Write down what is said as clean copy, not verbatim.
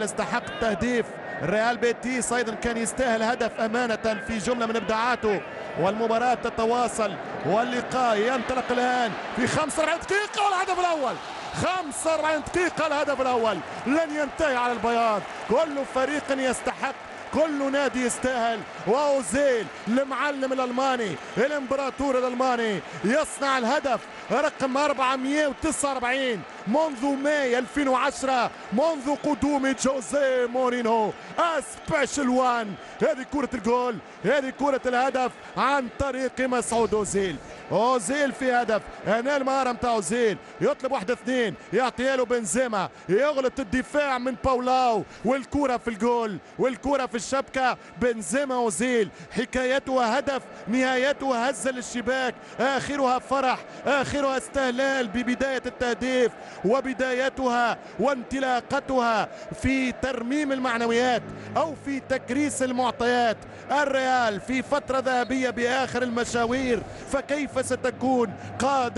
استحق التهديف. الريال بيتيس ايضا كان يستاهل هدف امانه في جمله من ابداعاته. والمباراه تتواصل واللقاء ينطلق الان في 45 دقيقه والهدف الاول. 45 دقيقه الهدف الاول لن ينتهي على البياض. كل فريق يستحق، كل نادي يستاهل. واوزيل المعلم الالماني الامبراطور الالماني يصنع الهدف رقم 449 منذ ماي 2010، منذ قدوم جوزيه مورينو. سبيشال وان، هذه كرة الجول، هذه كرة الهدف عن طريق مسعود اوزيل. اوزيل في هدف، هنا المهارة متاع اوزيل، يطلب 1-2 يعطيها له بنزيما، يغلط الدفاع من باولاو والكرة في الجول والكرة في الشبكة. بنزيما اوزيل حكايتها هدف، نهايتها هزة للشباك، آخرها فرح، آخرها استهلال ببداية التهديف، وبدايتها وانطلاقتها في ترميم المعنويات أو في تكريس المعطيات. الريال في فترة ذهبية بآخر المشاوير، فكيف ستكون قادم